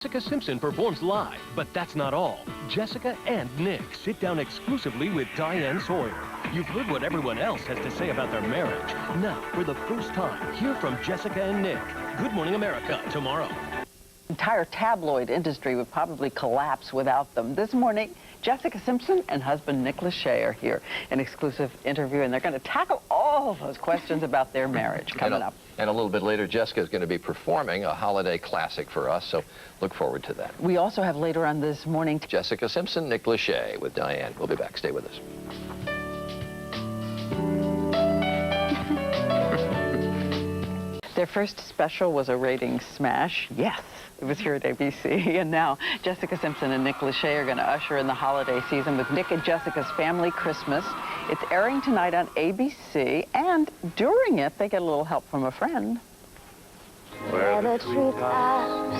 Jessica Simpson performs live, but that's not all. Jessica and Nick sit down exclusively with Diane Sawyer. You've heard what everyone else has to say about their marriage. Now, for the first time, hear from Jessica and Nick. Good Morning America, tomorrow. The entire tabloid industry would probably collapse without them. This morning, Jessica Simpson and husband Nick Lachey are here. An exclusive interview, and they're going to tackle all of those questions about their marriage coming up. And a little bit later, Jessica is going to be performing a holiday classic for us, so look forward to that. We also have later on this morning Jessica Simpson, Nick Lachey with Diane. We'll be back. Stay with us. Their first special was a ratings smash. Yes, it was here at ABC. And now Jessica Simpson and Nick Lachey are going to usher in the holiday season with Nick and Jessica's Family Christmas. It's airing tonight on ABC, and during it, they get a little help from a friend. Where the treetops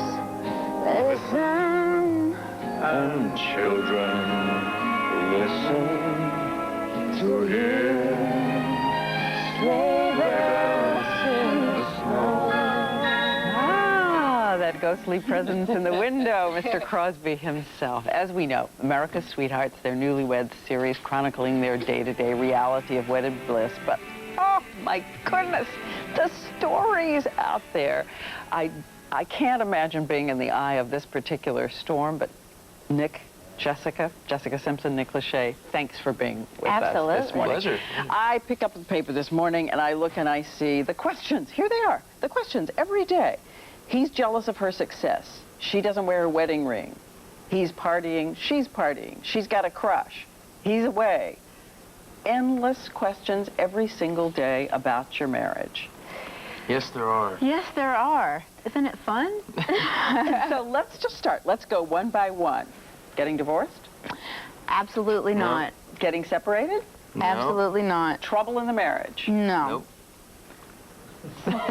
listen and children listen to hear sleigh bells in the snow. Ah, that ghostly presence in the window, Mr. Crosby himself. As we know, America's Sweethearts, their newlyweds series chronicling their day-to-day reality of wedded bliss. But, oh, my goodness, the stories out there. I can't imagine being in the eye of this particular storm, but Nick, Jessica Simpson, Nick Lachey, thanks for being with us this morning. Pleasure. I pick up the paper this morning and I look and I see the questions. Here they are, the questions every day. He's jealous of her success. She doesn't wear a wedding ring. He's partying, she's partying. She's got a crush. He's away. Endless questions every single day about your marriage. Yes, there are. Yes, there are. Isn't it fun? So let's just start. Let's go one by one. Getting divorced? Absolutely not. Getting separated? No. Absolutely not. Trouble in the marriage? No. Nope.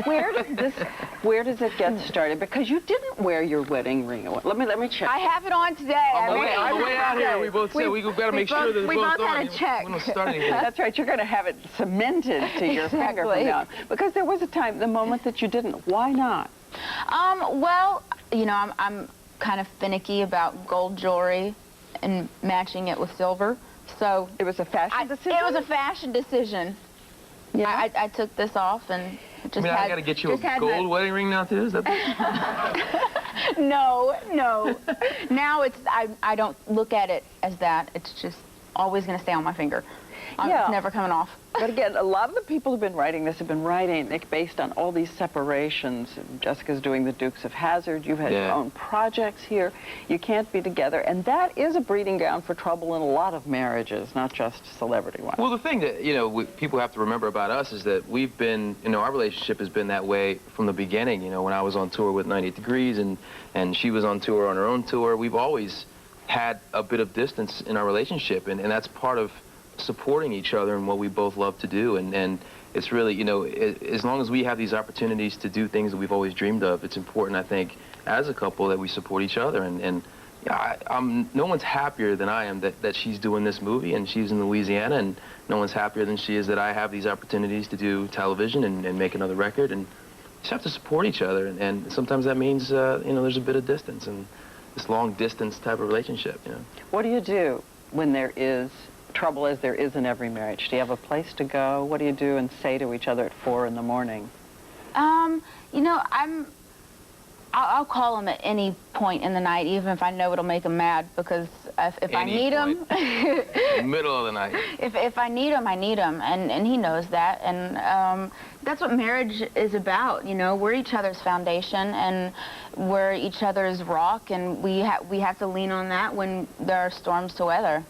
Where does it get started? Because you didn't wear your wedding ring. Let me check. I have it on today. On the way out here, we both said we got to make sure that we both had a check. We don't start anything. That's right. You're going to have it cemented to your finger from now on. Because there was a time, the moment that you didn't. Why not? Well, you know, I'm kind of finicky about gold jewelry and matching it with silver. So It was a fashion decision? It was a fashion decision. Yeah. I took this off and just I mean, I got to get you a gold wedding ring now, too? Is that No. Now I don't look at it as that. It's just always going to stay on my finger. It's never coming off. But again, a lot of the people who've been writing this have been writing, Nick, based on all these separations. Jessica's doing the Dukes of Hazzard. You've had your own projects here. You can't be together. And that is a breeding ground for trouble in a lot of marriages, not just celebrity ones. Well, the thing that, you know, people have to remember about us is that we've been, you know, our relationship has been that way from the beginning. You know, when I was on tour with 98 Degrees and she was on tour on her own tour, we've always had a bit of distance in our relationship. And that's part of supporting each other and what we both love to do, and it's really, you know, as long as we have these opportunities to do things that we've always dreamed of, it's important, I think, as a couple that we support each other, and yeah, no one's happier than I am that she's doing this movie and she's in Louisiana, and no one's happier than she is that I have these opportunities to do television and make another record, and just have to support each other, and sometimes that means, you know, there's a bit of distance, and this long distance type of relationship, you know. What do you do when there is trouble, as there is in every marriage? Do you have a place to go? What do you do and say to each other at 4 in the morning? You know, I'll call him at any point in the night, even if I know it'll make him mad, because if I need him... Middle of the night. If I need him, I need him, and he knows that, and that's what marriage is about, you know. We're each other's foundation, and we're each other's rock, and we have to lean on that when there are storms to weather.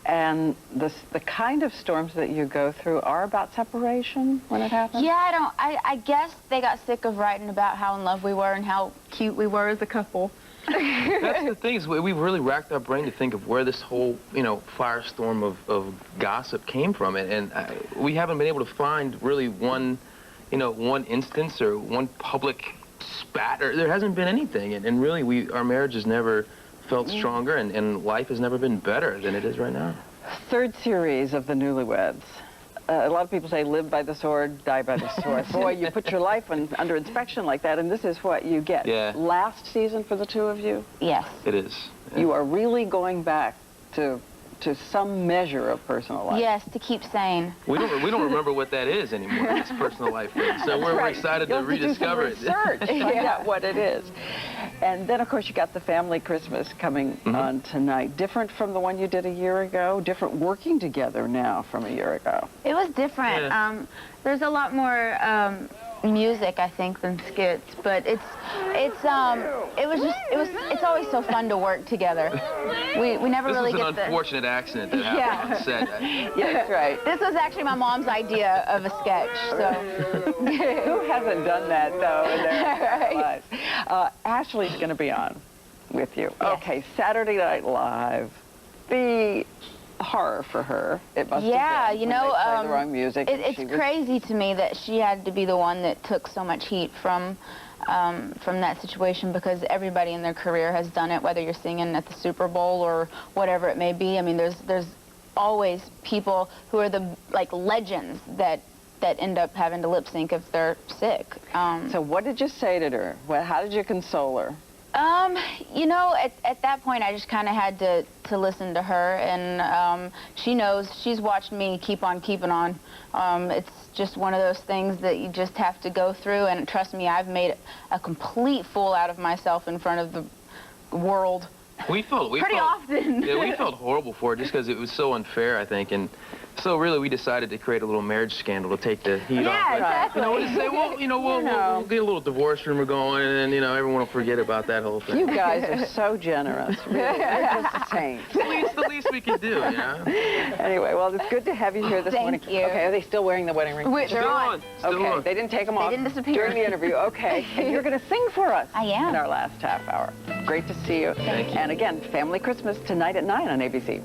And the kind of storms that you go through are about separation when it happens? Yeah, I guess they got sick of writing about how in love we were and how cute we were as a couple. That's the thing, is we've really racked our brain to think of where this whole, you know, firestorm of gossip came from, and we haven't been able to find really one instance or one public spat, or there hasn't been anything, and really our marriage has never felt stronger, and life has never been better than it is right now. Third series of the Newlyweds. a lot of people say live by the sword, die by the sword. Boy, you put your life under inspection like that, and this is what you get. Yeah. Last season for the two of you? Yes. It is. Yeah. You are really going back to some measure of personal life. Yes, to keep sane. We don't remember what that is anymore. It's personal life thing. So we're excited to rediscover it. Research, find out what it is. And then, of course, you got the family Christmas coming on tonight. Different from the one you did a year ago. Different working together now from a year ago. It was different. Yeah. There's a lot more music, I think, than skits, but it's always so fun to work together. We never This really was get an unfortunate accident that happened on set. Yeah, that's right. This was actually my mom's idea of a sketch, so. Who hasn't done that, though, in their lives? Ashley's going to be on with you. Yes. Okay, Saturday Night Live. The horror for her. It must have been you when know, they play the wrong music. It's crazy to me that she had to be the one that took so much heat from that situation, because everybody in their career has done it, whether you're singing at the Super Bowl or whatever it may be. I mean, there's always people who are the legends that end up having to lip sync if they're sick. So what did you say to her? How did you console her? You know, at that point, I just kind of had to listen to her, and she knows. She's watched me keep on keeping on. It's just one of those things that you just have to go through, and trust me, I've made a complete fool out of myself in front of the world. We felt pretty often. Yeah, we felt horrible for it just because it was so unfair, I think, and so really we decided to create a little marriage scandal to take the heat off. Yeah, exactly. You know, we say, well, we'll get a little divorce rumor going, and then everyone will forget about that whole thing. You guys are so generous. Really, you're just saints. It's the least we can do, Anyway, well, it's good to have you here this morning. Thank you. Okay, are they still wearing the wedding ring? They're on. Still on. They didn't take them off. They didn't disappear. During the interview. Okay, and you're going to sing for us. I am. In our last half hour. Great to see you. Thank you. And again, Family Christmas tonight at 9 on ABC.